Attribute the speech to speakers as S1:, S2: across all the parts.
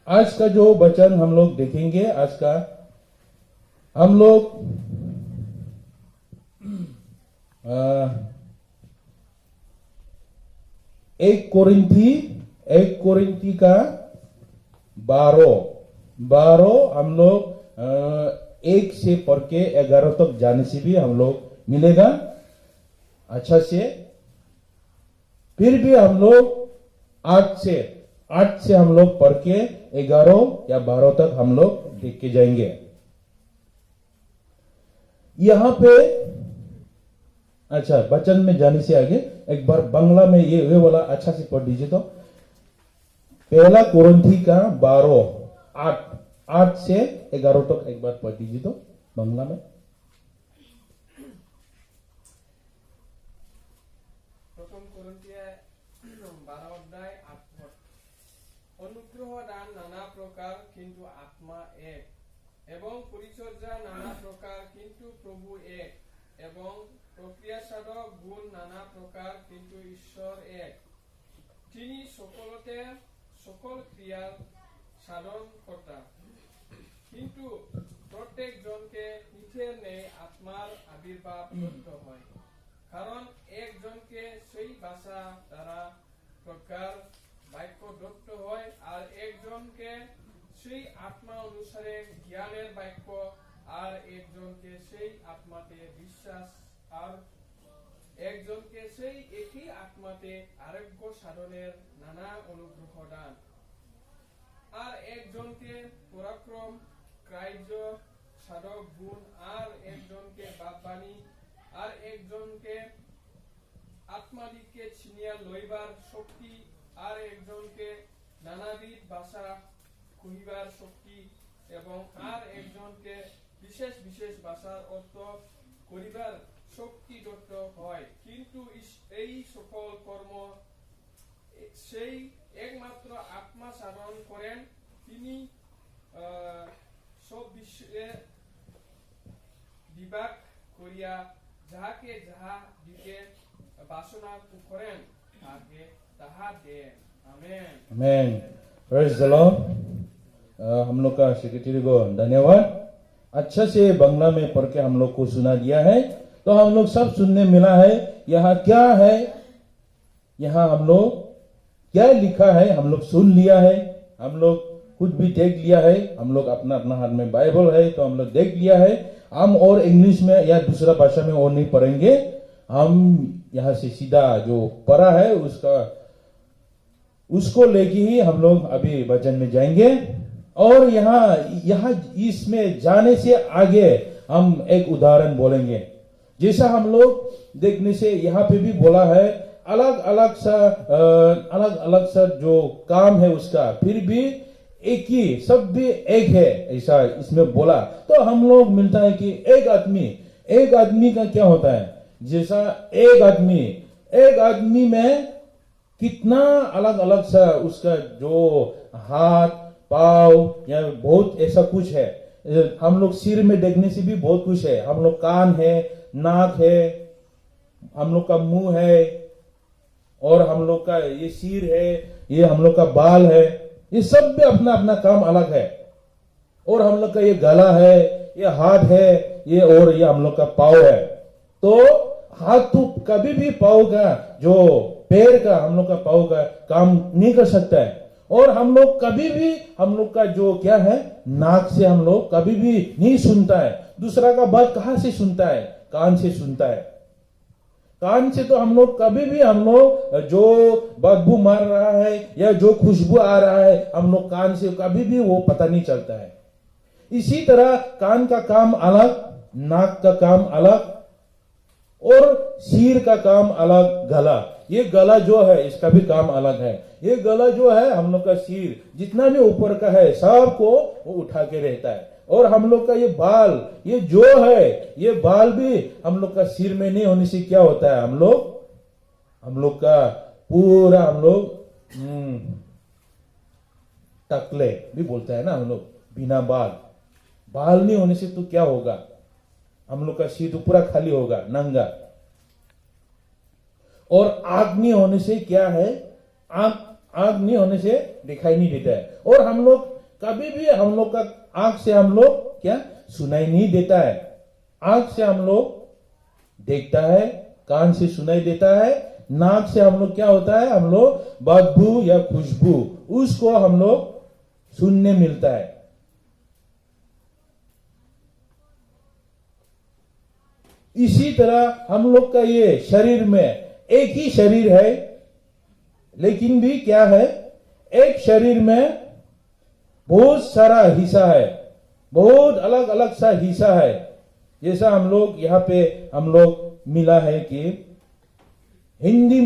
S1: आज का जो वचन हम लोग देखेंगे, आज का हम लोग एक कोरिन्थी का 12 हम लोग 1 से पढ़ के 11 तक जाने से भी हम लोग मिलेगा अच्छा से। फिर भी हम लोग 8 से हम लोग पढ़ के 11 या 12 तक हम लोग देख के जाएंगे। यहां पे अच्छा, वचन में जाने से आगे एक बार बांग्ला में ये वाला अच्छा से पढ़ दीजिए। तो पहला कोरिन्थी का 8 से 11 तक एक बार पढ़ दीजिए तो बांग्ला में।
S2: প্রথম কোরিন্থিয়ায় 12 অধ্যায় 8 পদ। অনুগ্রহ দান নানা প্রকার কিন্তু আত্মা এক, এবং পরিচর্যা নানা প্রকার কিন্তু প্রভু এক, এবং প্রক্রিয়া সাধক গুণ নানা প্রকার কিন্তু ঈশ্বর এক। তিনি সকলতে সকল ক্রিয়ার সাধন কর্তা, কিন্তু প্রত্যেক জনকে পৃথের নেই আত্মার আবির্ভাব করতে হয়। কারণ একজনকে সেই ভাষা দ্বারা প্রকার বাক্য দত্ত হয়, আর একজনকে সেই আত্মা অনুসারে জ্ঞানের বাক্য, আর একজনকে সেই আত্মাতে বিশ্বাস, আর একজনকে সেই একই আত্মাতে আরোগ্য সাধনের নানা অনুগ্রহ দান, আর একজনকে পরাক্রম কার্য সাধক গুণ, আর একজনকে বাগবাণী, আর একজনকে আত্মাদিকে ছিনিয়া লইবার শক্তি, আর একজনকে নানাবিধ ভাষা কহিবার শক্তি, এবং আর একজনকে বিশেষ বিশেষ ভাষার অর্থ করিবার শক্তি দত্ত হয়। কিন্তু এই সকল কর্ম সেই একমাত্র আত্মা সাধন করেন, তিনি সব বিষয়ে বিভাগ করিয়া যাহাকে যাহা দিতে বাসনা করেন তাকে তাহা দেন। Amen.
S1: Amen. Praise the lord. हम लोग का सेक्रेटरी को धन्यवाद। अच्छा से बांग्ला में पढ़ के हम लोग को सुना दिया है, तो हम लोग सब सुनने मिला है। यहाँ क्या है, यहाँ हम लोग क्या लिखा है हम लोग सुन लिया है, हम लोग खुद भी देख लिया है। हम लोग अपना अपना हाथ में बाइबल है तो हम लोग देख लिया है। हम और इंग्लिश में या दूसरा भाषा में और नहीं पढ़ेंगे, हम यहाँ से सीधा जो पढ़ा है उसको लेके ही हम लोग अभी वचन में जाएंगे। और यहाँ इसमें जाने से आगे हम एक उदाहरण बोलेंगे। जैसा हम लोग देखने से यहाँ पे भी बोला है, अलग अलग सा जो काम है उसका, फिर भी एक ही, सब भी एक है, ऐसा इसमें बोला। तो हम लोग मिलता है कि एक आदमी का क्या होता है, जैसा एक आदमी में कितना अलग अलग सा उसका जो हाथ पाव या बहुत ऐसा कुछ है। हम लोग सिर में देखने से भी बहुत कुछ है। हम लोग कान है, नाक है, हम लोग का मुंह है, और हम लोग का ये सिर है, ये हम लोग का बाल है। ये सब भी अपना अपना काम अलग है। और हम लोग का ये गला है, ये हाथ है, ये और ये हम लोग का पाव है। तो हाथ तो कभी भी पाव का जो पैर का, हम लोग का पाव का काम नहीं कर सकता है। और हम लोग कभी भी, हम लोग का जो क्या है, नाक से हम लोग कभी भी नहीं सुनता है। दूसरा का बात कहां से सुनता है? कान से सुनता है। कान से तो हम लोग कभी भी, हम लोग जो बदबू मार रहा है या जो खुशबू आ रहा है, हम लोग कान से कभी भी वो पता नहीं चलता है। इसी तरह कान का काम अलग, नाक का काम अलग, और सिर का काम अलग, गला, ये गला जो है इसका भी काम अलग है। ये गला जो है, हम लोग का सिर जितना भी ऊपर का है सबको वो उठा के रहता है। और हम लोग का ये बाल, ये जो है, ये बाल भी हम लोग का सिर में नहीं होने से क्या होता है, हम लोग का पूरा हम लोग टकले भी बोलते हैं ना, हम लोग बिना बाल नहीं होने से तो क्या होगा, हम लोग का सिर तो पूरा खाली होगा, नंगा। और आग नहीं होने से क्या है, आग नहीं होने से दिखाई नहीं देता है। और हम लोग कभी भी हम लोग का आंख से हम लोग क्या सुनाई नहीं देता है। आंख से हम लोग देखता है, कान से सुनाई देता है, नाक से हम लोग क्या होता है, हम लोग बदबू या खुशबू उसको हम लोग सुनने मिलता है। इसी तरह हम लोग का ये शरीर में एक ही शरीर है, लेकिन भी क्या है, एक शरीर में बहुत सारा हिस्सा है, बहुत अलग अलग सा हिस्सा है। जैसा हम लोग यहाँ पे हम लोग मिला है कि हिंदी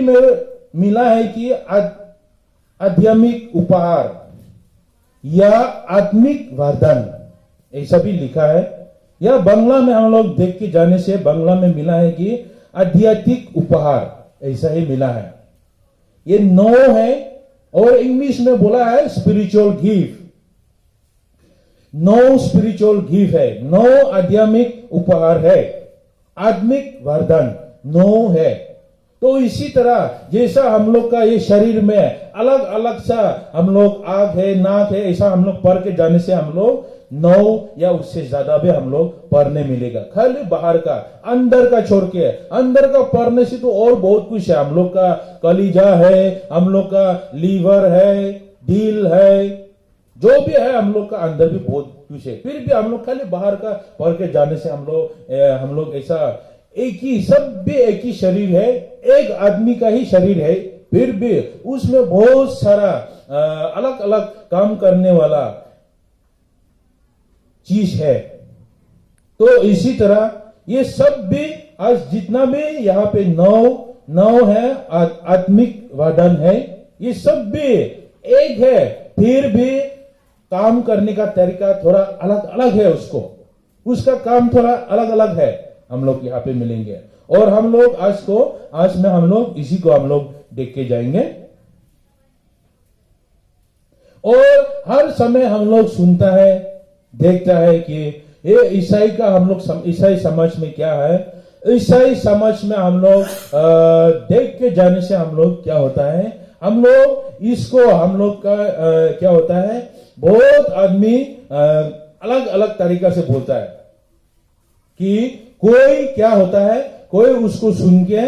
S1: में मिला है कि आध्यात्मिक उपहार या आत्मिक वरदान, ऐसा भी लिखा है। या बांग्ला में हम लोग देख के जाने से बांग्ला में मिला है कि आध्यात्मिक उपहार, ऐसा ही मिला है। ये 9 है और इंग्लिश में बोला है स्पिरिचुअल गिफ्ट। 9 स्पिरिचुअल गिफ्ट है, 9 आध्यात्मिक उपहार है, आत्मिक वरदान 9 है। तो इसी तरह जैसा हम लोग का ये शरीर में अलग अलग सा हम लोग आंख है, नाक है, ऐसा हम लोग पढ़ के जाने से हम लोग 9 या उससे ज्यादा भी हम लोग पढ़ने मिलेगा। खाली बाहर का, अंदर का छोड़ के, अंदर का पढ़ने से तो और बहुत कुछ है। हम लोग का कलीजा है, हम लोग का लीवर है, दिल है, जो भी है हम लोग का अंदर भी बहुत कुछ है। फिर भी हम लोग खाली बाहर का पढ़ के जाने से हम लोग ऐसा एक ही, सब भी एक ही शरीर है, एक आदमी का ही शरीर है, फिर भी उसमें बहुत सारा अलग अलग काम करने वाला चीज है। तो इसी तरह ये सब भी आज जितना भी यहाँ पे 9 है आत्मिक वरदान है, ये सब भी एक है, फिर भी काम करने का तरीका थोड़ा अलग अलग है। उसका काम थोड़ा अलग अलग है। हम लोग यहाँ पे मिलेंगे और हम लोग आज में हम लोग इसी को हम लोग देख के जाएंगे। और हर समय हम लोग सुनता है, देखता है कि ये ईसाई का हम लोग ईसाई समाज में क्या है। ईसाई समाज में हम लोग देख के जाने से हम लोग क्या होता है, हम लोग इसको हम लोग का क्या होता है, बहुत आदमी अलग अलग तरीका से बोलता है कि कोई क्या होता है, कोई उसको सुन के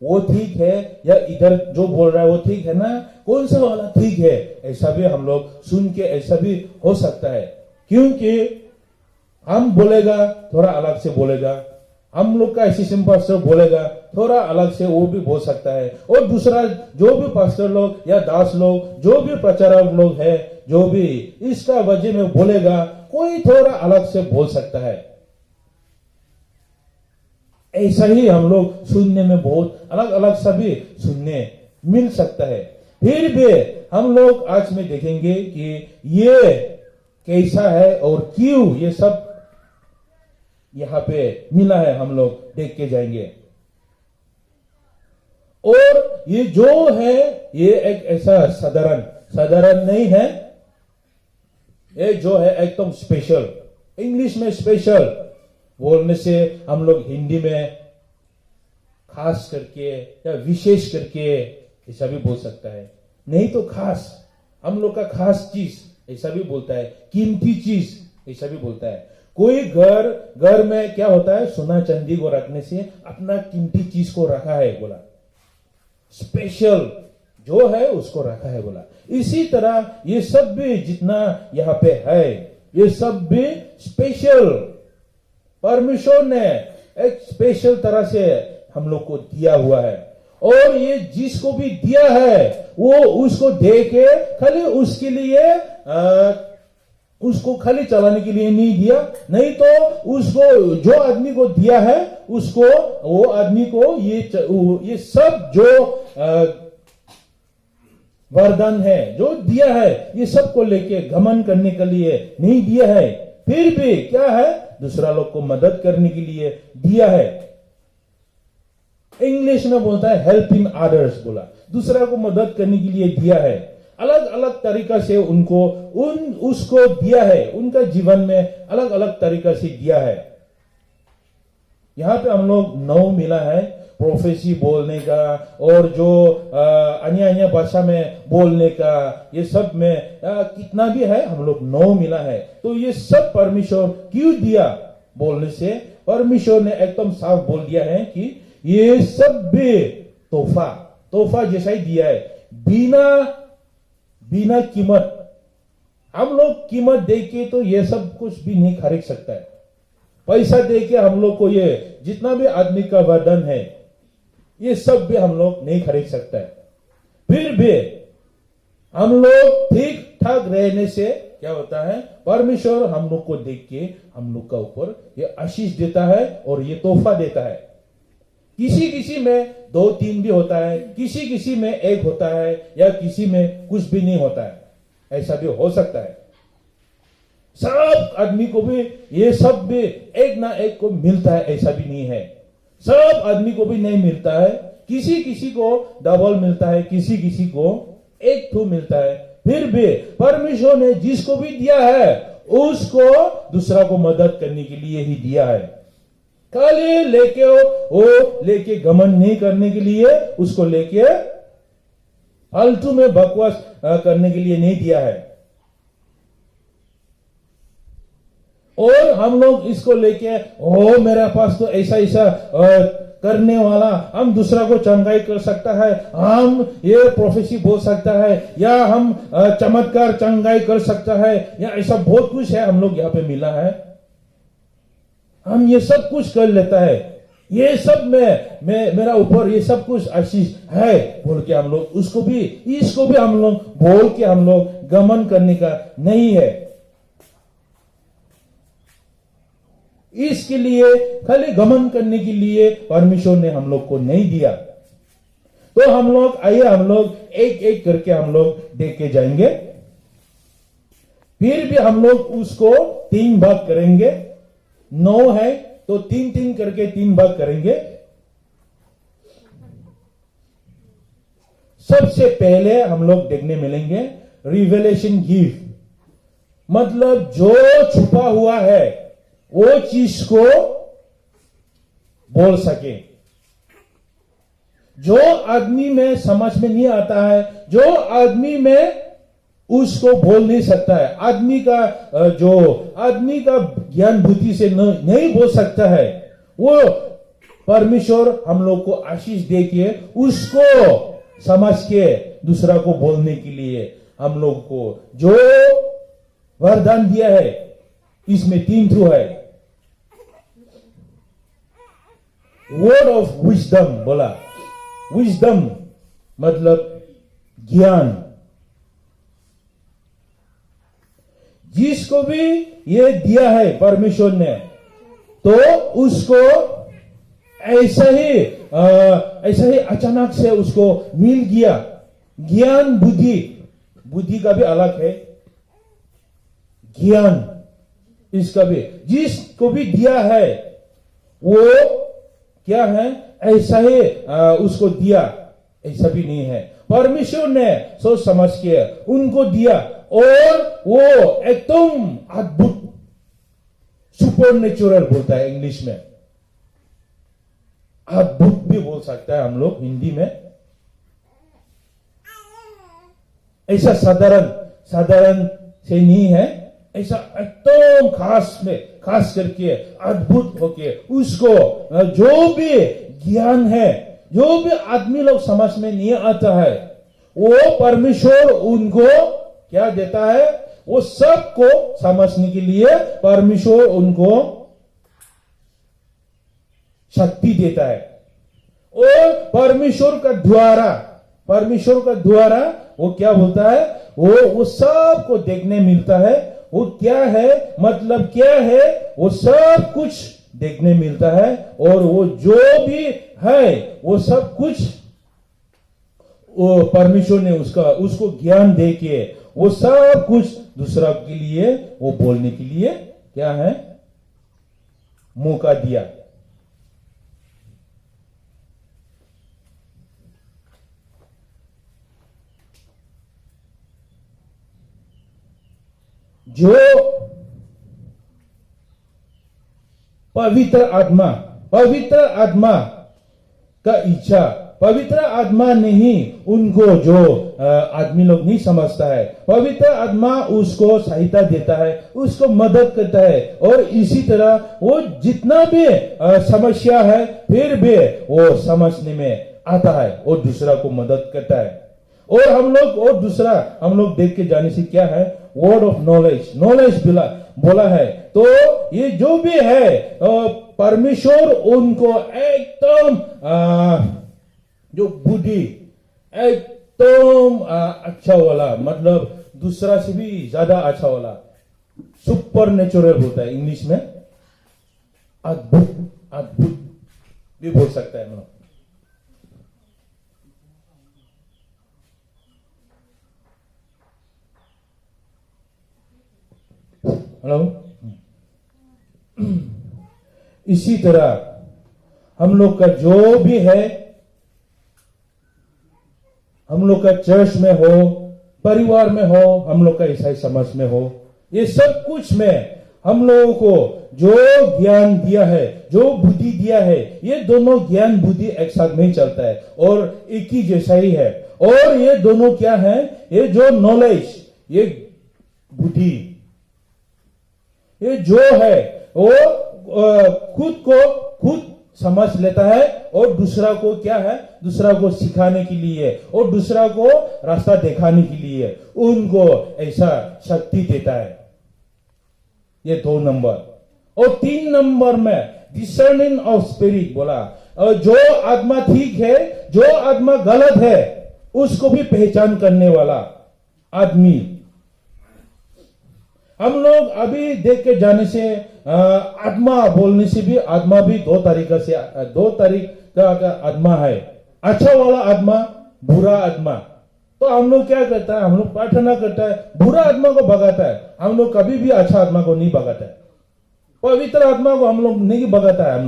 S1: वो ठीक है या इधर जो बोल रहा है वो ठीक है ना, कौन सा वाला ठीक है, ऐसा भी हम लोग सुन के ऐसा भी हो सकता है। क्योंकि हम बोलेगा थोड़ा अलग से बोलेगा, हम लोग का असिस्टेंट पास्टर बोलेगा थोड़ा अलग से वो भी बोल सकता है, और दूसरा जो भी पास्टर लोग या दास लोग, जो भी प्रचारक लोग है, जो भी इसका वजह में बोलेगा, कोई थोड़ा अलग से बोल सकता है। ऐसा ही हम लोग सुनने में बहुत अलग अलग सभी सुनने मिल सकता है। फिर भी हम लोग आज में देखेंगे कि ये कैसा है और क्यों ये सब यहाँ पे मिला है, हम लोग देख के जाएंगे। और ये जो है ये एक ऐसा साधारण नहीं है, ये जो है एकदम स्पेशल। इंग्लिश में स्पेशल बोलने से हम लोग हिंदी में खास करके या विशेष करके ऐसा भी बोल सकता है, नहीं तो खास, हम लोग का खास चीज ऐसा भी बोलता है, कीमती चीज ऐसा भी बोलता है। कोई घर में क्या होता है, सोना चांदी को रखने से अपना कीमती चीज को रखा है, बोला स्पेशल जो है उसको रखा है, बोला। इसी तरह ये सब भी जितना यहाँ पे है, ये सब भी स्पेशल, परमेश्वर ने एक स्पेशल तरह से हम लोग को दिया हुआ है। और ये जिसको भी दिया है वो उसको दे के खाली उसके लिए उसको खाली चलाने के लिए नहीं दिया, नहीं तो उसको जो आदमी को दिया है उसको, वो आदमी को ये सब जो वरदान है जो दिया है, ये सब को लेके घमंड करने के लिए नहीं दिया है, फिर भी क्या है, दूसरा लोग को मदद करने के लिए दिया है। इंग्लिश में बोलता है हेल्पिंग अदर्स, बोला दूसरा को मदद करने के लिए दिया है। अलग अलग तरीका से उसको दिया है, उनका जीवन में अलग अलग तरीका से दिया है। यहां पे हम लोग 9 मिला है, प्रोफेसी बोलने का और जो अन्य अन्य भाषा में बोलने का, ये सब में कितना भी है हम लोग 9 मिला है। तो ये सब परमेश्वर क्यों दिया बोलने से परमेश्वर ने एकदम साफ बोल दिया है कि ये सब भी तोहफा जैसा ही दिया है, बिना कीमत। हम लोग कीमत दे के तो ये सब कुछ भी नहीं खरीद सकता है। पैसा दे के हम लोग को ये जितना भी आदमी का वरदान है ये सब भी हम लोग नहीं खरीद सकता है। फिर भी हम लोग ठीक ठाक रहने से क्या होता है, परमेश्वर हम लोग को देख के हम लोग का ऊपर ये आशीष देता है और ये तोहफा देता है। किसी में 2-3 भी होता है, किसी में 1 होता है, या किसी में कुछ भी नहीं होता है, ऐसा भी हो सकता है। सब आदमी को भी ये सब भी एक ना एक को मिलता है, ऐसा भी नहीं है। सब आदमी को भी नहीं मिलता है, किसी को डबल मिलता है, किसी को 1 ठो मिलता है। फिर भी परमेश्वर ने जिसको भी दिया है उसको दूसरा को मदद करने के लिए ही दिया है। खाली लेके घमंड नहीं करने के लिए, उसको लेके फालतू में बकवास करने के लिए नहीं दिया है। और हम लोग इसको लेके मेरे पास तो ऐसा करने वाला, हम दूसरा को चंगाई कर सकता है, हम ये प्रोफेसी बोल सकता है, या हम चमत्कार चंगाई कर सकता है, या ऐसा बहुत कुछ है हम लोग यहाँ पे मिला है। हम ये सब कुछ कर लेता है, ये सब में मेरा ऊपर ये सब कुछ आशीष है बोल के हम लोग इसको भी हम लोग बोल के हम लोग गमन करने का नहीं है। इसके लिए खाली गमन करने के लिए परमेश्वर ने हम लोग को नहीं दिया। तो हम लोग आइए हम लोग एक करके हम लोग देख के जाएंगे। फिर भी हम लोग उसको 3 भाग करेंगे। 9 है तो 3 करके 3 भाग करेंगे। सबसे पहले हम लोग देखने मिलेंगे रिवेलेशन गिफ्ट, मतलब जो छुपा हुआ है वो चीज को बोल सके। जो आदमी में समझ में नहीं आता है, जो आदमी में उसको बोल नहीं सकता है, आदमी का ज्ञान बुद्धि से नहीं बोल सकता है, वो परमेश्वर हम लोग को आशीष दे के उसको समझ के दूसरा को बोलने के लिए हम लोग को जो वरदान दिया है, इसमें 3 थ्रू है। वर्ड ऑफ विजडम बोला, विजडम मतलब ज्ञान। जिसको भी ये दिया है परमेश्वर ने, तो उसको ऐसा ही अचानक से उसको मिल गया ज्ञान। बुद्धि का भी अलग है, ज्ञान इसका भी। जिसको भी दिया है वो क्या है, ऐसा ही उसको दिया, ऐसा भी नहीं है। परमेश्वर ने सोच समझ के उनको दिया, और वो एकदम अद्भुत, सुपरनेचुरल बोलता है इंग्लिश में, अद्भुत भी बोल सकता है हम लोग हिंदी में। ऐसा साधारण से नहीं है, ऐसा एकदम खास करके अद्भुत होके उसको जो भी ज्ञान है, जो भी आदमी लोग समझ में नहीं आता है, वो परमेश्वर उनको क्या देता है, वो सबको समझने के लिए परमेश्वर उनको शक्ति देता है। और परमेश्वर का द्वारा वो क्या बोलता है, वो सबको देखने मिलता है। वो क्या है, मतलब क्या है, वो सब कुछ देखने मिलता है। और वो जो भी है वो सब कुछ वो परमेश्वर ने उसको ज्ञान दे के वो सब कुछ दूसरा के लिए वो बोलने के लिए क्या है, मौका दिया। जो पवित्र आत्मा का इच्छा, पवित्र आत्मा नहीं उनको जो आदमी लोग नहीं समझता है, पवित्र आत्मा उसको सहायता देता है, उसको मदद करता है, और इसी तरह वो जितना भी समस्या है फिर भी वो समझने में आता है और दूसरा को मदद करता है। और हम लोग और दूसरा हम लोग देख के जाने से क्या है, वर्ड ऑफ नॉलेज, नॉलेज बोला है। तो ये जो भी है परमेश्वर उनको एकदम जो बुद्धि एकदम अच्छा वाला, मतलब दूसरा से भी ज्यादा अच्छा वाला, सुपर नेचुरल होता है, इंग्लिश में अद्भुत, अद्भुत भी बोल सकता है हम लोग। हेलो। इसी तरह हम लोग का जो भी है, हम लोग का चर्च में हो, परिवार में हो, हम लोग का ईसाई समाज में हो, ये सब कुछ में हम लोगों को जो ज्ञान दिया है, जो बुद्धि दिया है, ये दोनों ज्ञान बुद्धि एक साथ नहीं चलता है और एक ही जैसा ही है। और ये दोनों क्या है, ये जो नॉलेज, ये बुद्धि, ये जो है वो खुद को खुद समझ लेता है और दूसरा को क्या है, दूसरा को सिखाने के लिए और दूसरा को रास्ता दिखाने के लिए उनको ऐसा शक्ति देता है। ये 2 नंबर। और 3 नंबर में डिसर्निंग ऑफ स्पिरिट बोला, और जो आत्मा ठीक है, जो आत्मा गलत है, उसको भी पहचान करने वाला आदमी। हम लोग अभी देख के जाने से आत्मा बोलने से भी, आत्मा भी 2 तरीका से, 2 तरीका का आत्मा है, अच्छा वाला आत्मा, बुरा आत्मा। तो हम लोग क्या करता है, हम लोग प्रार्थना करता है, बुरा आत्मा को भगाता है, हम लोग कभी भी अच्छा आत्मा को नहीं भगाता है, पवित्र आत्मा को हम लोग नहीं भगाता है।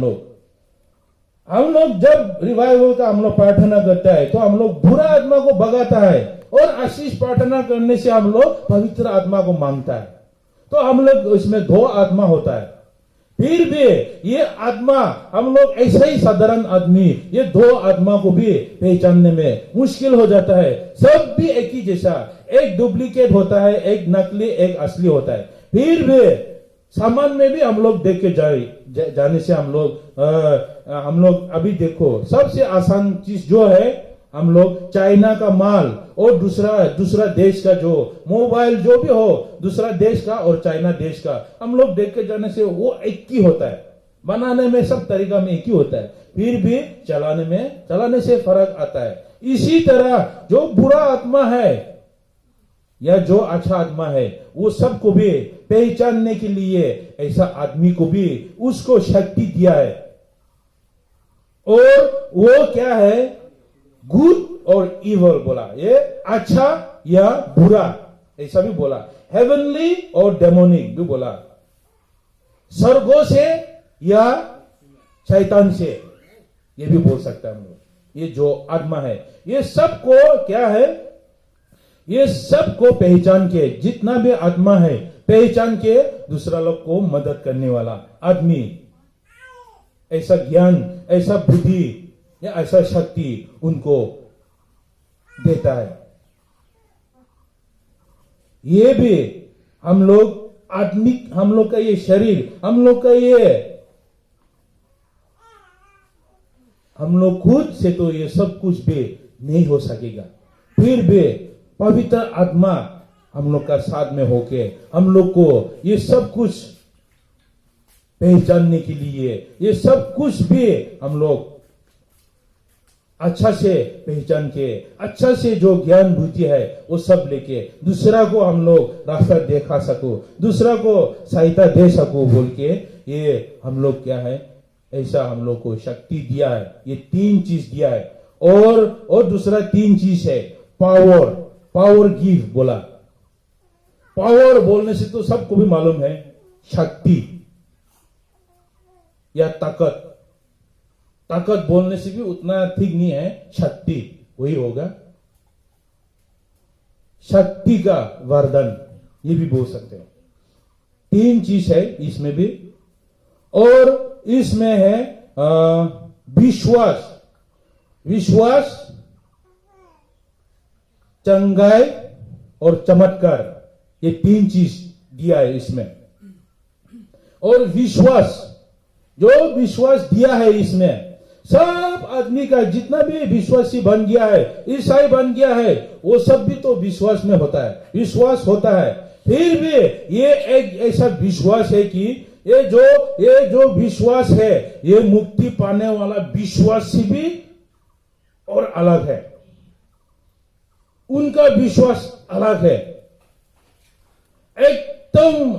S1: हम लोग जब रिवाइवल का हम लोग प्रार्थना करता है तो हम लोग बुरा आत्मा को भगाता है, और आशीष प्रार्थना करने से हम लोग पवित्र आत्मा को मांगता है। तो हम लोग इसमें 2 आत्मा होता है। फिर भी ये आत्मा, हम लोग ऐसे ही साधारण आदमी ये 2 आत्मा को भी पहचानने में मुश्किल हो जाता है। सब भी एक ही जैसा, एक डुप्लीकेट होता है, एक नकली, एक असली होता है। फिर भी सामान में भी हम लोग देख के जाने से हम लोग अभी देखो, सबसे आसान चीज जो है, हम लोग चाइना का माल और दूसरा देश का जो मोबाइल जो भी हो, दूसरा देश का और चाइना देश का, हम लोग देख के जाने से वो एक ही होता है, बनाने में सब तरीका में एक ही होता है, फिर भी चलाने से फर्क आता है। इसी तरह जो बुरा आत्मा है या जो अच्छा आत्मा है, वो सबको भी पहचानने के लिए ऐसा आदमी को भी उसको शक्ति दिया है। और वो क्या है, गुड और इवल बोला, ये अच्छा या बुरा ऐसा भी बोला, हेवनली और डेमोनिक भी बोला, स्वर्गों से या शैतान से, ये भी बोल सकता है हम लोग। ये जो आत्मा है, ये सबको क्या है, ये सबको पहचान के, जितना भी आत्मा है पहचान के दूसरा लोग को मदद करने वाला आदमी, ऐसा ज्ञान, ऐसा बुद्धि या ऐसा शक्ति उनको देता है। ये भी हम लोग आदमी, हम लोग का ये शरीर, हम लोग खुद से तो ये सब कुछ भी नहीं हो सकेगा। फिर भी पवित्र आत्मा हम लोग का साथ में होके हम लोग को ये सब कुछ पहचानने के लिए, ये सब कुछ भी हम लोग अच्छा से पहचान के, अच्छा से जो ज्ञान बुद्धि है वो सब लेके दूसरा को हम लोग रास्ता दिखा सको, दूसरा को सहायता दे सको बोल के, ये हम लोग क्या है, ऐसा हम लोग को शक्ति दिया है। ये 3 चीज दिया है। और दूसरा 3 चीज है, पावर गिव बोला। पावर बोलने से तो सबको भी मालूम है, शक्ति या ताकत बोलने से भी उतना ठीक नहीं है, शक्ति वही होगा, शक्ति का वरदान ये भी बोल सकते हैं। 3 चीज है इसमें भी। और इसमें है विश्वास, विश्वास, चंगाई और चमत्कार, ये 3 चीज दिया है इसमें। और विश्वास, जो विश्वास दिया है इसमें, सब आदमी का जितना भी विश्वासी बन गया है, ईसाई बन गया है, वो सब भी तो विश्वास में होता है, विश्वास होता है। फिर भी ये एक ऐसा विश्वास है कि ये जो विश्वास है, ये मुक्ति पाने वाला विश्वास से भी और अलग है। उनका विश्वास अलग है, एकदम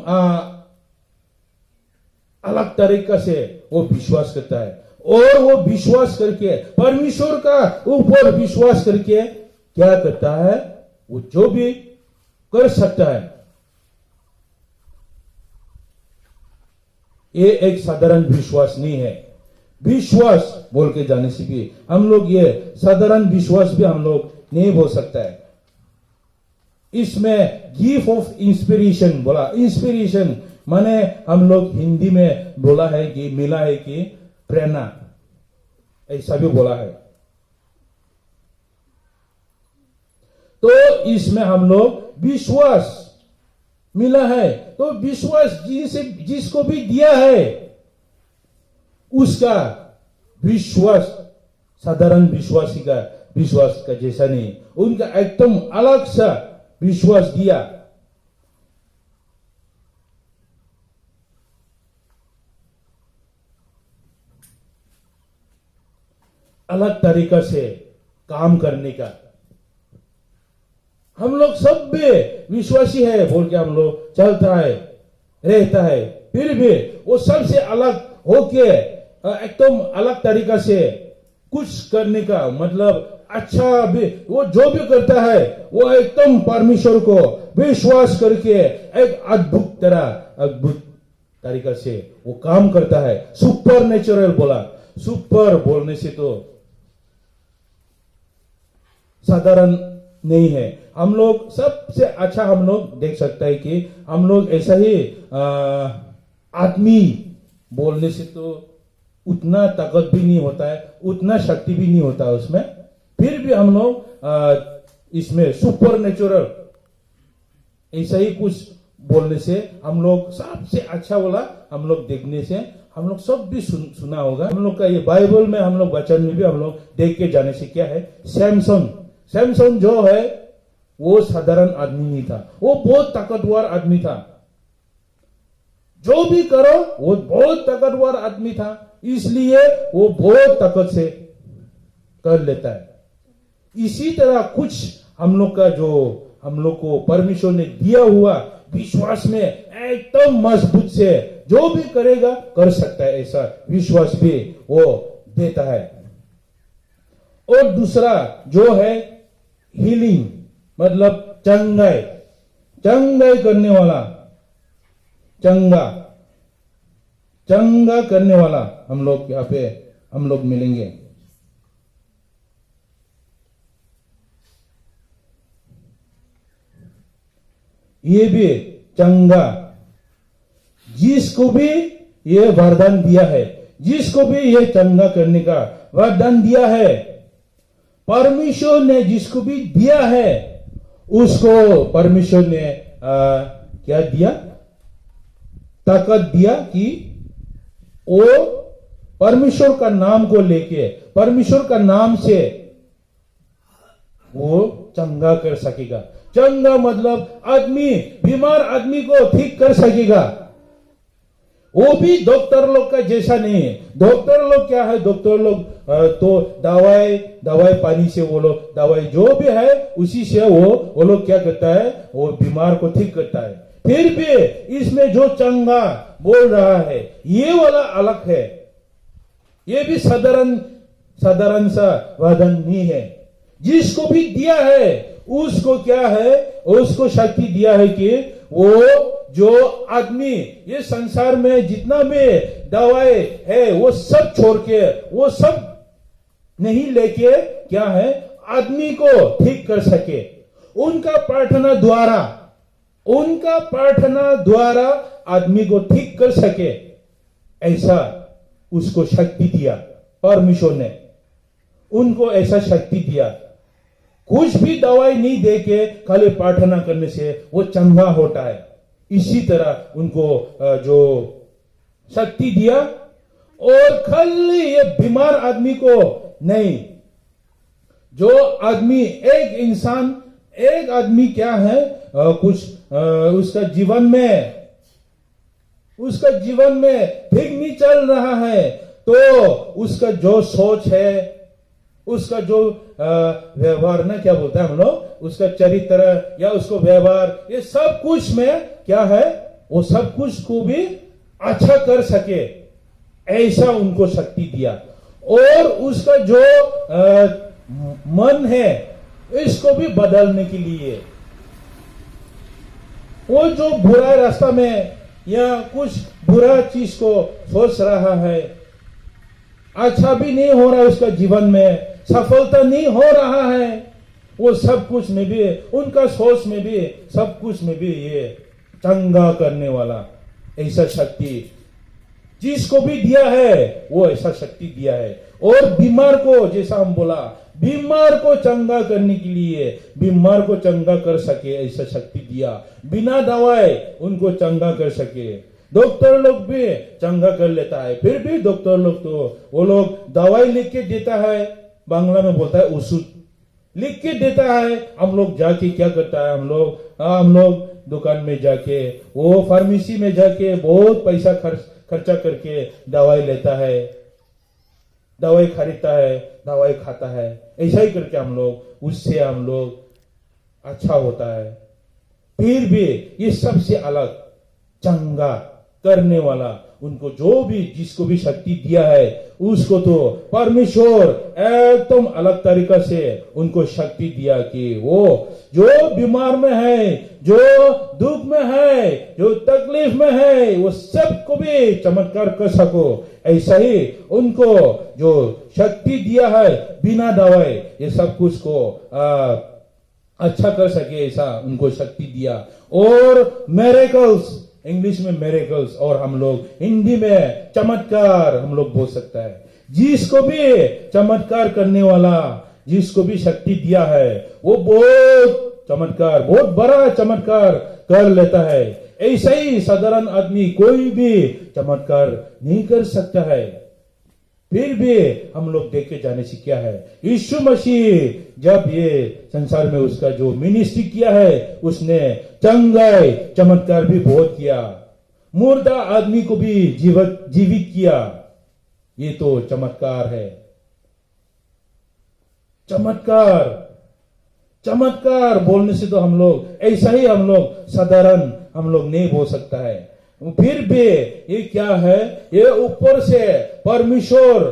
S1: अलग तरीका से वो विश्वास करता है। और वो विश्वास करके परमेश्वर का ऊपर विश्वास करके क्या करता है, वो जो भी कर सकता है। ये एक साधारण विश्वास नहीं है। विश्वास बोल के जाने से भी हम लोग ये साधारण विश्वास भी हम लोग नहीं बोल सकता है। इसमें गिफ्ट ऑफ इंस्पिरेशन बोला। इंस्पिरेशन माने हम लोग हिंदी में बोला है कि मिला है कि प्रेरणा, ऐसा भी बोला है। तो इसमें हम लोग विश्वास मिला है, तो विश्वास जिसको भी दिया है, उसका विश्वास साधारण विश्वासी का विश्वास का जैसा नहीं, उनका एकदम अलग सा विश्वास दिया। अलग तरीका से काम करने का। हम लोग सब भी विश्वासी है बोल के हम लोग चलता है, रहता है, फिर भी वो सबसे अलग होके एकदम अलग तरीका से कुछ करने का मतलब अच्छा भी, वो जो भी करता है वो एकदम परमेश्वर को विश्वास करके एक अद्भुत तरीका से वो काम करता है। सुपर नेचुरल बोला। सुपर बोलने से तो साधारण नहीं है। हम लोग सबसे अच्छा हम लोग देख सकते हैं कि हम लोग ऐसा ही आदमी बोलने से तो उतना ताकत भी नहीं होता है, उतना शक्ति भी नहीं होता है उसमें। फिर भी हम लोग इसमें सुपर नेचुरल ऐसा ही कुछ बोलने से हम लोग सबसे अच्छा बोला, हम लोग देखने से हम लोग सब भी सुना होगा। हम लोग का ये बाइबल में हम लोग वचन में भी हम लोग देख के जाने से क्या है, सैमसन जो है वो साधारण आदमी नहीं था, वो बहुत ताकतवर आदमी था। जो भी करो वो बहुत ताकतवर आदमी था, इसलिए वो बहुत ताकत से कर लेता है। इसी तरह कुछ हम लोग का जो हम लोग को परमेश्वर ने दिया हुआ विश्वास में एकदम मजबूत से जो भी करेगा कर सकता है, ऐसा विश्वास भी वो देता है। और दूसरा जो है हीलिंग, मतलब चंगाई करने वाला, चंगा करने वाला हम लोग यहाँ पे हम लोग मिलेंगे। ये भी चंगा, जिसको भी ये वरदान दिया है, जिसको भी ये चंगा करने का वरदान दिया है, परमेश्वर ने जिसको भी दिया है उसको परमेश्वर ने क्या दिया, ताकत दिया कि वो परमेश्वर का नाम को लेके, परमेश्वर का नाम से वो चंगा कर सकेगा। चंगा मतलब आदमी, बीमार आदमी को ठीक कर सकेगा। वो भी डॉक्टर लोग का जैसा नहीं है। डॉक्टर लोग क्या है, डॉक्टर लोग तो दवाई पानी से वो लोग दवाई जो भी है उसी से वो लोग क्या करता है, वो बीमार को ठीक करता है। फिर भी इसमें जो चंगा बोल रहा है ये वाला अलग है। ये भी साधारण सा वरदान नहीं है। जिसको भी दिया है उसको क्या है, उसको शक्ति दिया है कि वो जो आदमी ये संसार में जितना भी दवाई है वो सब छोड़ के, वो सब नहीं लेके क्या है, आदमी को ठीक कर सके। उनका प्रार्थना द्वारा आदमी को ठीक कर सके, ऐसा उसको शक्ति दिया परमेश्वर ने। उनको ऐसा शक्ति दिया। कुछ भी दवाई नहीं दे के खाली प्रार्थना करने से वो चंगा होता है। इसी तरह उनको जो शक्ति दिया, और खाली ये बीमार आदमी को नहीं, जो आदमी एक आदमी क्या है, उसका जीवन में ठीक नहीं चल रहा है, तो उसका जो सोच है, उसका जो व्यवहार ना क्या बोलते हैं हम लोग, उसका चरित्र या उसको व्यवहार, ये सब कुछ में क्या है, वो सब कुछ को भी अच्छा कर सके, ऐसा उनको शक्ति दिया। और उसका जो मन है, इसको भी बदलने के लिए, वो जो बुरा रास्ता में या कुछ बुरा चीज को सोच रहा है, अच्छा भी नहीं हो रहा है, उसका जीवन में सफलता नहीं हो रहा है, वो सब कुछ में भी, उनका सोच में भी, सब कुछ में भी ये चंगा करने वाला ऐसा शक्ति जिसको भी दिया है, वो ऐसा शक्ति दिया है। और बीमार को, जैसा हम बोला, बीमार को चंगा करने के लिए, बीमार को चंगा कर सके ऐसा शक्ति दिया। बिना दवाई उनको चंगा कर सके। डॉक्टर लोग भी चंगा कर लेता है, फिर भी डॉक्टर लोग तो वो लोग दवाई लिख के देता है, बांग्ला में बोलता है उसूद, लिख के देता है। हम लोग जाके क्या करता है, हम लोग दुकान में जाके, वो फार्मेसी में जाके बहुत पैसा खर्चा करके दवाई लेता है, दवाई खरीदता है, दवाई खाता है। ऐसा ही करके उससे हम लोग अच्छा होता है। फिर भी ये सबसे अलग चंगा करने वाला, उनको जो भी जिसको भी शक्ति दिया है, उसको तो परमेश्वर एकदम अलग तरीका से उनको शक्ति दिया कि वो जो बीमार में है, जो दुख में है, जो तकलीफ में है, वो सबको भी चमत्कार कर सको। ऐसा ही उनको जो शक्ति दिया है बिना दवाई, ये सब कुछ को अच्छा कर सके, ऐसा उनको शक्ति दिया। और मिरेकल्स, इंग्लिश में मिरेकल्स, और हम लोग हिंदी में चमत्कार हम लोग बोल सकता है। जिसको भी चमत्कार करने वाला, जिसको भी शक्ति दिया है, वो बहुत चमत्कार, बहुत बड़ा चमत्कार कर लेता है। ऐसा ही साधारण आदमी कोई भी चमत्कार नहीं कर सकता है। फिर भी हम लोग देख के जाने से क्या है, यीशु मसीह जब ये संसार में उसका जो मिनिस्ट्री किया है, उसने चंगाई चमत्कार भी बहुत किया, मुर्दा आदमी को भी जीवित किया। ये तो चमत्कार है। चमत्कार बोलने से तो हम लोग ऐसा ही, हम लोग साधारण हम लोग नहीं बोल सकता है। फिर भी ये क्या है, ये ऊपर से परमेश्वर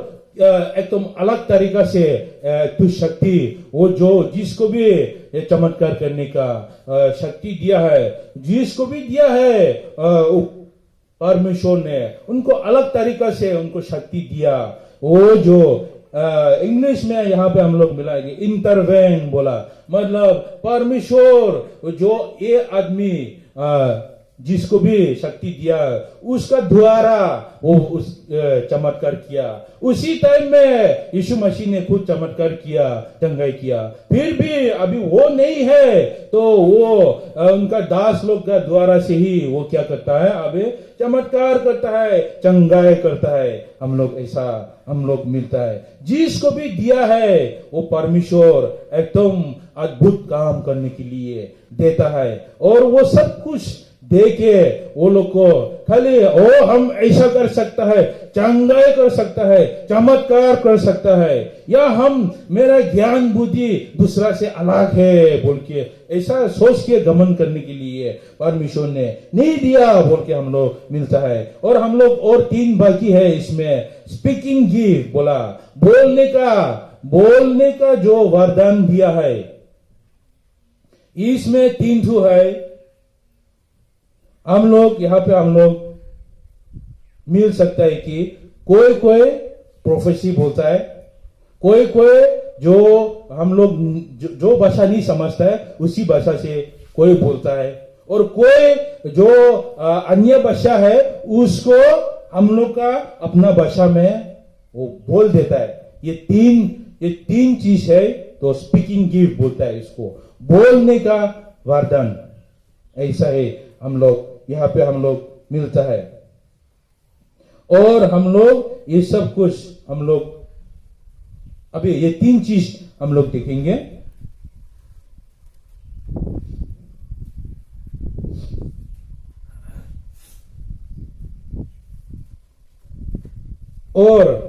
S1: एकदम अलग तरीका से कुछ शक्ति, वो जो जिसको भी ये चमत्कार करने का शक्ति दिया है, जिसको भी दिया है परमेश्वर ने, उनको अलग तरीका से उनको शक्ति दिया। वो जो इंग्लिश में यहाँ पे हम लोग मिलाएंगे इंटरवेन बोला, मतलब परमेश्वर जो ये आदमी जिसको भी शक्ति दिया, उसका द्वारा वो उस चमत्कार किया। उसी टाइम में यीशु मसीह ने खुद चमत्कार किया, चंगाई किया। फिर भी अभी वो नहीं है, तो वो उनका दास लोग का द्वारा से ही वो क्या करता है, अभी चमत्कार करता है, चंगाई करता है। हम लोग ऐसा हम लोग मिलता है। जिसको भी दिया है वो परमेश्वर एकदम अद्भुत काम करने के लिए देता है। और वो सब कुछ देके वो लोग को खाली हम ऐसा कर सकता है, चंगाई कर सकता है, चमत्कार कर सकता है, या हम मेरा ज्ञान बुद्धि दूसरा से अलग है बोल के ऐसा सोच के गमन करने के लिए परमेश्वर ने नहीं दिया बोल के हम लोग मिलता है। और हम लोग और 3 बाकी है इसमें, स्पीकिंग गिफ्ट बोला, बोलने का जो वरदान दिया है, इसमें 3 ठो है। हम लोग यहाँ पे हम लोग मिल सकता है कि कोई प्रोफेसी बोलता है, कोई जो हम लोग जो भाषा नहीं समझता है उसी भाषा से कोई बोलता है, और कोई जो अन्य भाषा है उसको हम लोग का अपना भाषा में वो बोल देता है। ये ये 3 चीज है। तो स्पीकिंग गिफ्ट बोलता है इसको, बोलने का वरदान। ऐसा है हम लोग यहाँ पे हम लोग मिलता है। और हम लोग ये सब कुछ हम लोग अभी ये 3 चीज हम लोग देखेंगे। और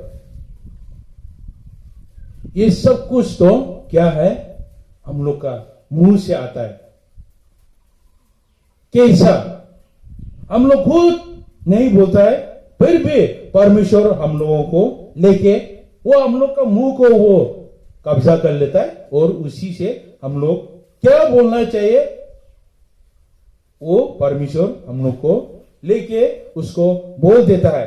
S1: ये सब कुछ तो क्या है, हम लोग का मुंह से आता है। कैसा, हम लोग खुद नहीं बोलता है, फिर भी परमेश्वर हम लोगों को लेके वो हम लोग का मुंह को वो कब्जा कर लेता है और उसी से हम लोग क्या बोलना चाहिए वो परमेश्वर हम लोग को लेके उसको बोल देता है।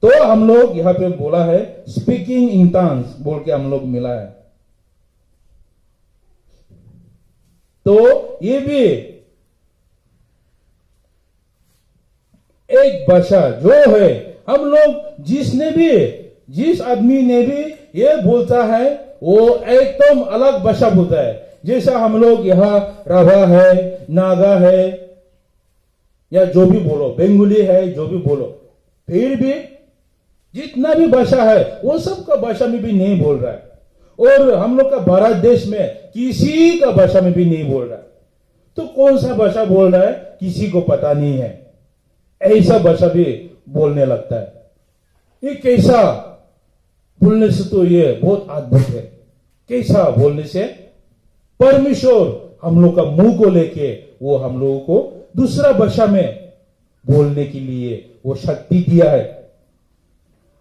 S1: तो हम लोग यहां पे बोला है स्पीकिंग इन टंग्स बोल के हम लोग मिला है। तो ये भी एक भाषा जो है, हम लोग जिस आदमी ने भी ये बोलता है वो एकदम अलग भाषा बोलता है। जैसा हम लोग यहाँ राभा है, नागा है, या जो भी बोलो, बंगाली है, जो भी बोलो, फिर भी जितना भी भाषा है वो सब का भाषा में भी नहीं बोल रहा है। और हम लोग का भारत देश में किसी का भाषा में भी नहीं बोल रहा है। तो कौन सा भाषा बोल रहा है किसी को पता नहीं है। ऐसा भाषा भी बोलने लगता है। ये कैसा बोलने से, तो ये बहुत अद्भुत है। कैसा बोलने से परमेश्वर हम लोग का मुंह को लेके वो हम लोगों को दूसरा भाषा में बोलने के लिए वो शक्ति दिया है।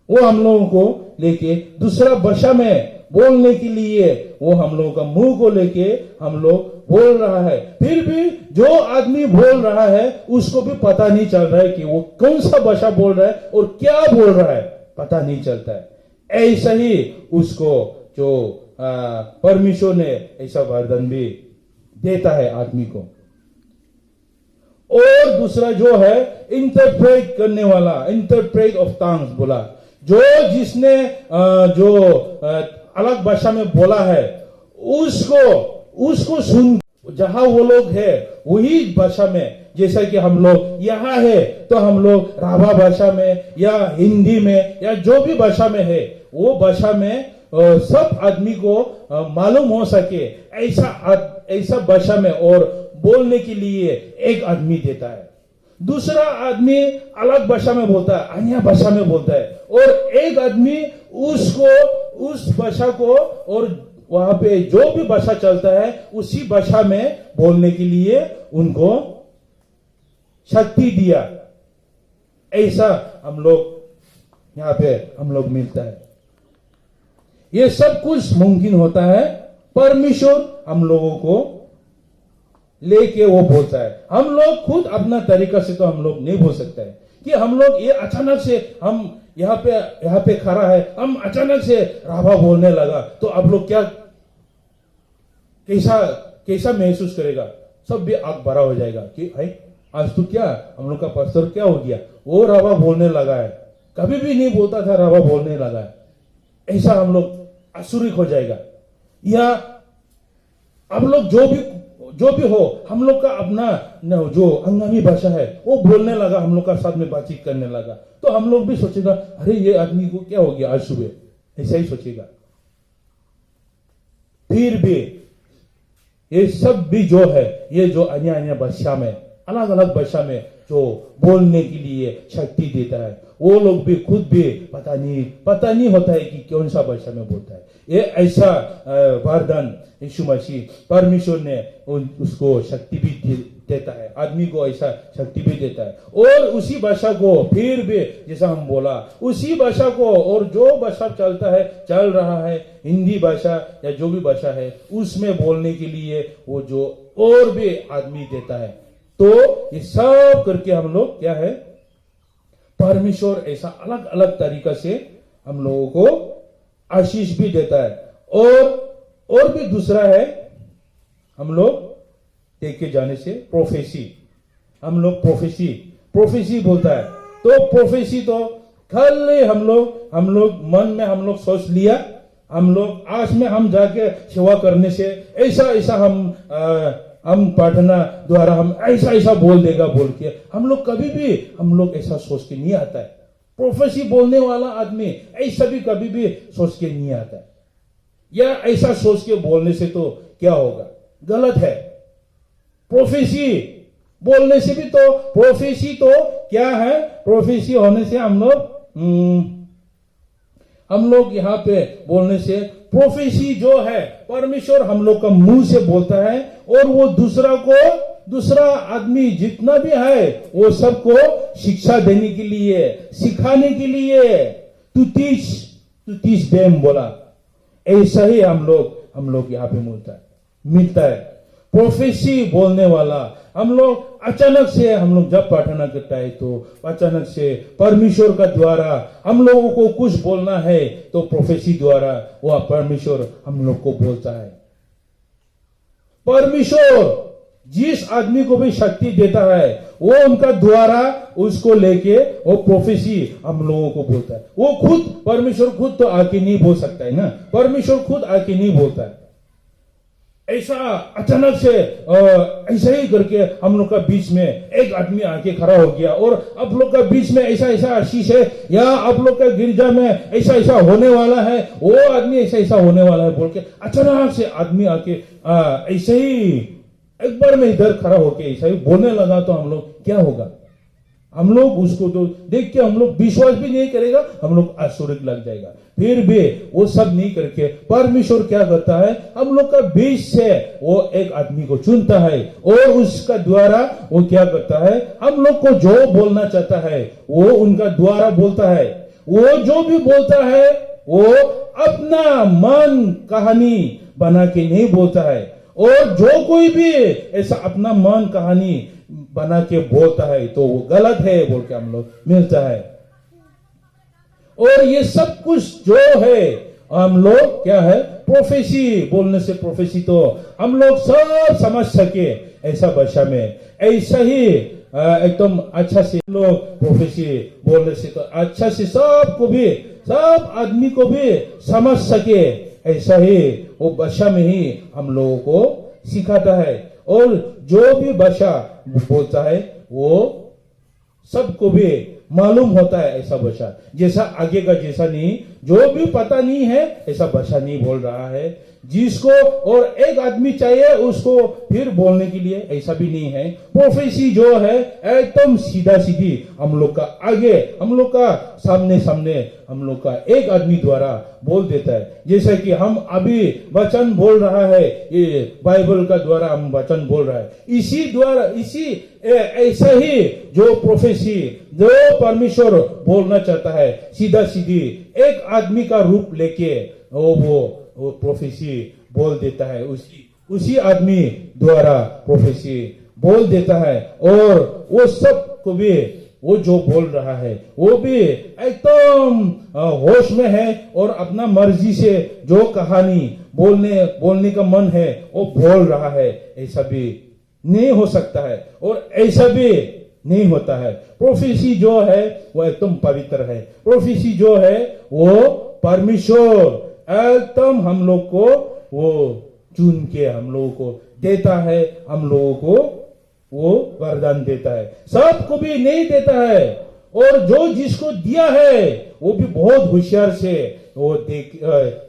S1: वो हम लोगों को लेके दूसरा भाषा में बोलने के लिए वो हम लोगों का मुंह को लेके हम लोग बोल रहा है। फिर भी जो आदमी बोल रहा है उसको भी पता नहीं चल रहा है कि वो कौन सा भाषा बोल रहा है और क्या बोल रहा है, पता नहीं चलता है। ऐसा ही उसको जो परमेश्वर ने ऐसा वरदान भी देता है आदमी को। और दूसरा जो है इंटरप्रेट करने वाला, इंटरप्रेट ऑफ टंग्स बोला, जो जिसने जो अलग भाषा में बोला है उसको सुन, जहां वो लोग है वही भाषा में, जैसा कि हम लोग यहाँ है तो हम लोग राभा भाषा में या हिंदी में या जो भी भाषा में है वो भाषा में सब आदमी को मालूम हो सके, ऐसा भाषा में और बोलने के लिए एक आदमी देता है। दूसरा आदमी अलग भाषा में बोलता है, अन्य भाषा में बोलता है, और एक आदमी उस भाषा को और वहां पे जो भी भाषा चलता है उसी भाषा में बोलने के लिए उनको शक्ति दिया। ऐसा हम लोग यहाँ पे हम लोग मिलता है। ये सब कुछ मुमकिन होता है परमेश्वर हम लोगों को लेके वो बोलता है। हम लोग खुद अपना तरीका से तो हम लोग नहीं बोल सकते हैं कि हम लोग ये अचानक से हम यहाँ पे खड़ा है, हम अचानक से राभा बोलने लगा तो आप लोग कैसा महसूस करेगा? सब भी आग भरा हो जाएगा कि भाई आज तो क्या हम लोग का पास्टर क्या हो गया, वो राभा बोलने लगा है, कभी भी नहीं बोलता था राभा बोलने लगा है। ऐसा हम लोग आश्चर्य हो जाएगा। या हम लोग जो भी हो, हम लोग का अपना जो अंगामी भाषा है वो बोलने लगा, हम लोग का साथ में बातचीत करने लगा, तो हम लोग भी सोचेगा अरे ये आदमी को क्या हो गया आज सुबह, ऐसा ही सोचेगा। फिर भी ये सब भी जो है, ये जो अन्य भाषा में, अलग अलग भाषा में जो बोलने के लिए शक्ति देता है, वो लोग भी खुद भी पता नहीं होता है कि कौन सा भाषा में बोलता है। ये ऐसा वरदान यीशु मसीह परमेश्वर ने उसको शक्ति भी देता है, आदमी को ऐसा शक्ति भी देता है। और उसी भाषा को फिर भी जैसा हम बोला, उसी भाषा को और जो भाषा चल रहा है, हिंदी भाषा या जो भी भाषा है, उसमें बोलने के लिए वो जो और भी आदमी देता है। तो ये सब करके हम लोग क्या है, परमेश्वर ऐसा अलग अलग तरीका से हम लोगों को आशीष भी देता है। और भी दूसरा है, हम लोग देख के जाने से प्रोफेसी, हम लोग प्रोफेसी बोलता है। तो प्रोफेसी तो खाली हम लोग मन में हम लोग सोच लिया हम लोग आज में हम जाके सेवा करने से ऐसा ऐसा हम प्रार्थना द्वारा हम ऐसा ऐसा बोल देगा बोल के हम लोग कभी भी हम लोग ऐसा सोच के नहीं आता है। प्रोफेसी बोलने वाला आदमी ऐसा भी कभी भी सोच के नहीं आता है, या ऐसा सोच के बोलने से तो क्या होगा, गलत है। प्रोफेसी बोलने से भी तो प्रोफेसी तो क्या है, प्रोफेसी होने से हम लोग यहाँ पे बोलने से प्रोफेसी जो है परमेश्वर हम लोग का मुंह से बोलता है और वो दूसरा आदमी जितना भी है वो सबको शिक्षा देने के लिए, सिखाने के लिए तू तीस बेम बोला। ऐसा ही हम लोग यहाँ पे मिलता है। प्रोफेसी बोलने वाला हम लोग अचानक से हम लोग जब प्रार्थना करता है तो अचानक से परमेश्वर का द्वारा हम लोगों को कुछ बोलना है तो प्रोफेसी द्वारा वो परमेश्वर हम लोग को बोलता है। परमेश्वर जिस आदमी को भी शक्ति देता है वो उनका द्वारा उसको लेके वो प्रोफेसी हम लोगों को बोलता है। वो खुद परमेश्वर खुद तो आके नहीं बोल सकता है ना, परमेश्वर खुद आके नहीं बोलता है। ऐसा अचानक से ऐसा ही करके हम लोग का बीच में एक आदमी आके खड़ा हो गया और आप लोग का बीच में ऐसा ऐसा आशीष है, या आप लोग का गिरजा में ऐसा ऐसा होने वाला है, वो आदमी ऐसा ऐसा होने वाला है बोल के अचानक से आदमी आके ऐसे ही एक बार में इधर खड़ा होके ऐसा ही बोलने लगा तो हम लोग क्या होगा, हम लोग उसको तो देख के हम लोग विश्वास भी नहीं करेगा, हम लोग आश्चर्य लग जाएगा। फिर भी वो सब नहीं करके परमेश्वर क्या करता है, हम लोग का बीच से वो एक आदमी को चुनता है और उसका द्वारा वो क्या करता है, हम लोग को जो बोलना चाहता है वो उनका द्वारा बोलता है। वो जो भी बोलता है वो अपना मन कहानी बना के नहीं बोलता है, और जो कोई भी ऐसा अपना मन कहानी बना के बोलता है तो वो गलत है बोल के हम लोग मिलता है। और ये सब कुछ जो है हम लोग क्या है, प्रोफेसी बोलने से प्रोफेसी तो हम लोग सब समझ सके ऐसा भाषा में, ऐसा ही एकदम अच्छा से लोग प्रोफेसी बोलने से तो अच्छा से सबको भी सब आदमी को भी समझ सके, ऐसा ही वो भाषा में ही हम लोगों को सिखाता है। और जो भी भाषा बोलता है वो सबको भी मालूम होता है ऐसा भाषा, जैसा आगे का जैसा नहीं, जो भी पता नहीं है ऐसा भाषा नहीं बोल रहा है जिसको, और एक आदमी चाहिए उसको फिर बोलने के लिए, ऐसा भी नहीं है। प्रोफेसी जो है एकदम सीधा सीधी हम लोग का आगे, हम लोग का सामने हम लोग का एक आदमी द्वारा बोल देता है। जैसे कि हम अभी वचन बोल रहा है, ये बाइबल का द्वारा हम वचन बोल रहा है, इसी द्वारा इसी ऐसा ही जो प्रोफेसी जो परमेश्वर बोलना चाहता है सीधा सीधी एक आदमी का रूप लेके वो प्रोफेसी बोल देता है, उसी आदमी द्वारा प्रोफेसी बोल देता है। और वो सब को भी वो जो बोल रहा है वो भी एकदम होश में है और अपना मर्जी से जो कहानी बोलने का मन है वो बोल रहा है, ऐसा भी नहीं हो सकता है और ऐसा भी नहीं होता है। प्रोफेसी जो है वो एकदम पवित्र है। प्रोफेसी जो है वो परमेश्वर एकदम हम लोग को वो चुन के हम लोगों को देता है, हम लोगों को वो वरदान देता है, सबको भी नहीं देता है। और जो जिसको दिया है वो भी बहुत होशियार से वो देख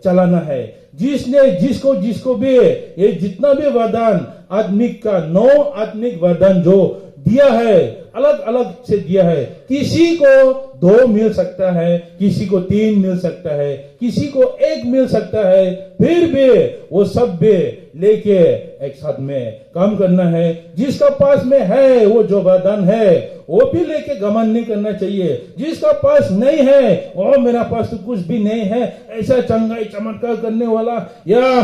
S1: चलाना है। जिसको भी ये जितना भी वरदान आत्मिक का 9 आत्मिक वरदान जो दिया है अलग अलग से दिया है, किसी को 2 मिल सकता है, किसी को 3 मिल सकता है, किसी को 1 मिल सकता है, फिर भी वो सब भी लेके एक साथ में काम करना है। जिसका पास में है वो जो वरदान है वो भी लेके घमंड नहीं करना चाहिए। जिसका पास नहीं है वो मेरा पास तो कुछ भी नहीं है ऐसा चंगाई चमत्कार करने वाला या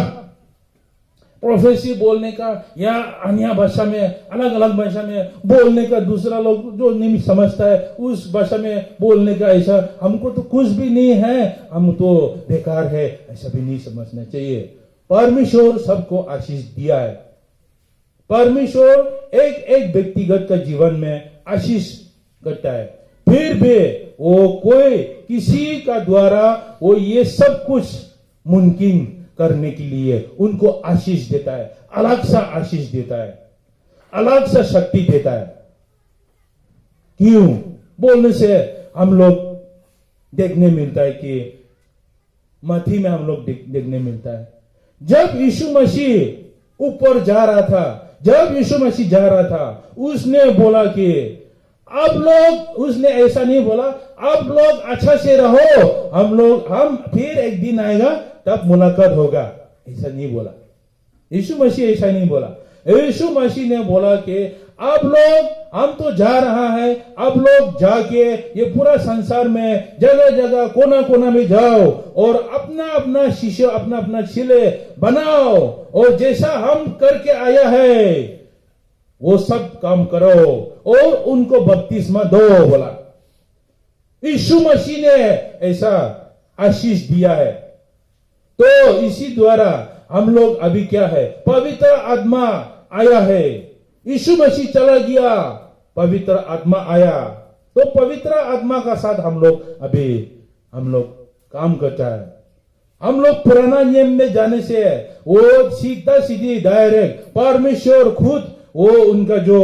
S1: प्रोफेसी बोलने का या अन्य भाषा में अलग अलग भाषा में बोलने का, दूसरा लोग जो नहीं समझता है उस भाषा में बोलने का, ऐसा हमको तो कुछ भी नहीं है, हम तो बेकार है, ऐसा भी नहीं समझना चाहिए। परमेश्वर सबको आशीष दिया है। परमेश्वर एक व्यक्तिगत का जीवन में आशीष करता है, फिर भी वो कोई किसी का द्वारा वो ये सब कुछ मुमकिन करने के लिए उनको आशीष देता है, अलग सा आशीष देता है, अलग सा शक्ति देता है। क्यों बोलने से हम लोग देखने मिलता है कि मत्ती में हम लोग देखने मिलता है, जब यीशु मसीह ऊपर जा रहा था, जब यीशु मसीह जा रहा था, उसने बोला कि अब लोग, उसने ऐसा नहीं बोला अब लोग अच्छा से रहो, हम फिर एक दिन आएगा तब मुलाकात होगा, ऐसा नहीं बोला। यीशु मसीह ऐसा नहीं बोला। यीशु मसीह ने बोला कि अब लोग, हम तो जा रहा है, अब लोग जाके ये पूरा संसार में जगह जगह कोना कोना में जाओ और अपना अपना शिष्य, अपना अपना चेले बनाओ, और जैसा हम करके आया है वो सब काम करो और उनको बपतिस्मा दो बोला। यीशु मसीह ने ऐसा आशीष दिया है। तो इसी द्वारा हम लोग अभी क्या है, पवित्र आत्मा आया है। यीशु मसीह चला गया, पवित्र आत्मा आया, तो पवित्र आत्मा का साथ हम लोग काम करता है। हम लोग पुराना नियम में जाने से वो सीधा सीधी डायरेक्ट परमेश्वर खुद, वो उनका जो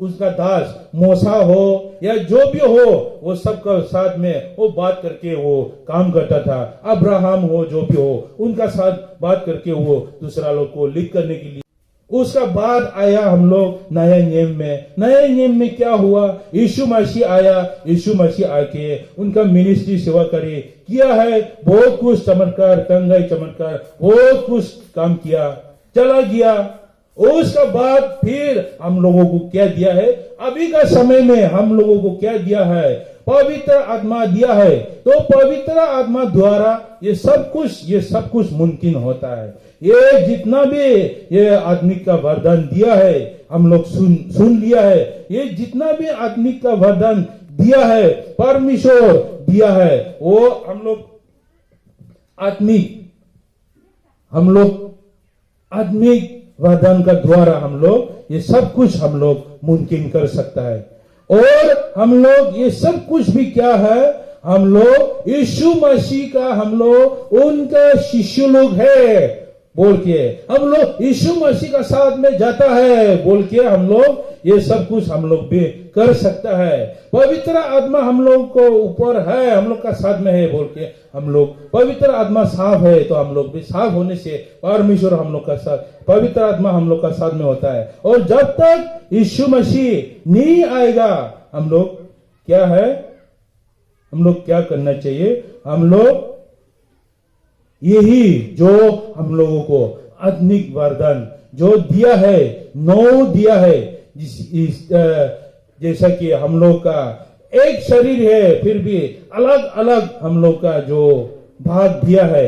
S1: उसका दास मूसा हो या जो भी हो, वो सबका साथ में वो बात करके वो काम करता था। अब्राहम हो, जो भी हो, उनका साथ बात करके वो दूसरा लोग को लीड करने के लिए। उसका बाद आया हम लोग नया नियम में। नया नियम में क्या हुआ, यीशु मसीह आया, यीशु मसीह आके उनका मिनिस्ट्री सेवा करे, किया है बहुत कुछ चमत्कार, तंगाई चमत्कार, बहुत कुछ काम किया, चला गया। उसका बाद फिर हम लोगों को क्या दिया है, अभी का समय में हम लोगों को क्या दिया है, पवित्र आत्मा दिया है। तो पवित्र आत्मा द्वारा ये सब कुछ मुमकिन होता है। ये जितना भी ये आदमी का वरदान दिया है, हम लोग सुन लिया है। ये जितना भी आदमी का वरदान दिया है, परमेश्वर दिया है, वो हम लोग आत्मिक वरदान का द्वारा हम लोग ये सब कुछ हम लोग मुमकिन कर सकता है। और हम लोग ये सब कुछ भी क्या है, हम लोग यीशु मसीह का, हम लोग उनका शिष्य लोग है बोल के, हम लोग यीशु मसीह का साथ में जाता है बोल के, हम लोग ये सब कुछ हम लोग भी कर सकता है। पवित्र आत्मा हम लोग को ऊपर है, हम लोग का साथ में है बोल के, हम लोग पवित्र आत्मा साफ है, तो हम लोग भी साफ होने से परमेश्वर हम लोग का साथ, पवित्र आत्मा हम लोग का साथ में होता है। और जब तक यीशु मसीह नहीं आएगा, हम लोग क्या है, हम लोग क्या करना चाहिए, हम लोग यही जो हम लोगों को आत्मिक वरदान जो दिया है, नौ दिया है, जैसा कि हम लोग का एक शरीर है, फिर भी अलग अलग हम लोग का जो भाग दिया है,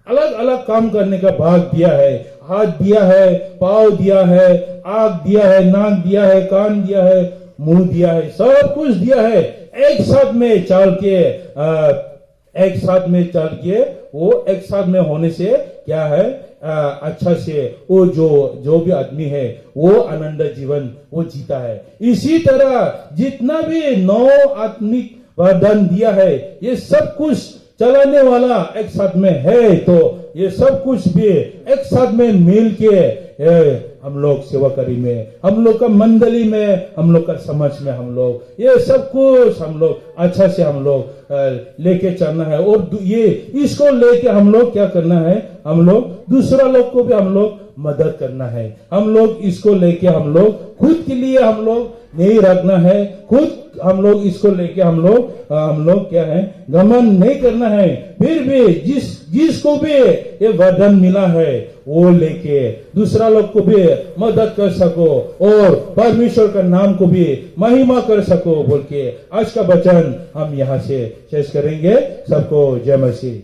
S1: अलग अलग काम करने का भाग दिया है। हाथ दिया है, पाँव दिया है, आंख दिया है, नाक दिया है, कान दिया है, मुंह दिया है, सब कुछ दिया है। एक साथ में चल के वो एक साथ में होने से क्या है, अच्छा से वो जो भी आदमी है वो आनंद जीवन वो जीता है। इसी तरह जितना भी नौ आत्मिक वरदान दिया है, ये सब कुछ चलाने वाला एक साथ में है, तो ये सब कुछ भी एक साथ में मिल के हम लोग सेवा करेंगे, हम लोग का मंडली में, हम लोग का समाज में, हम लोग ये सब कुछ हम लोग अच्छा से हम लोग लेके चलना है। और ये इसको लेके हम लोग क्या करना है, हम लोग दूसरा लोग को भी हम लोग मदद करना है। हम लोग इसको लेके हम लोग खुद के लिए हम लोग नहीं रखना है, खुद हम लोग इसको लेके हम लोग क्या है, घमंड नहीं करना है। फिर भी जिसको भी ये वरदान मिला है वो लेके दूसरा लोग को भी मदद कर सको और परमेश्वर का नाम को भी महिमा कर सको बोल के आज का वचन हम यहाँ से शेष करेंगे। सबको जय मसीह।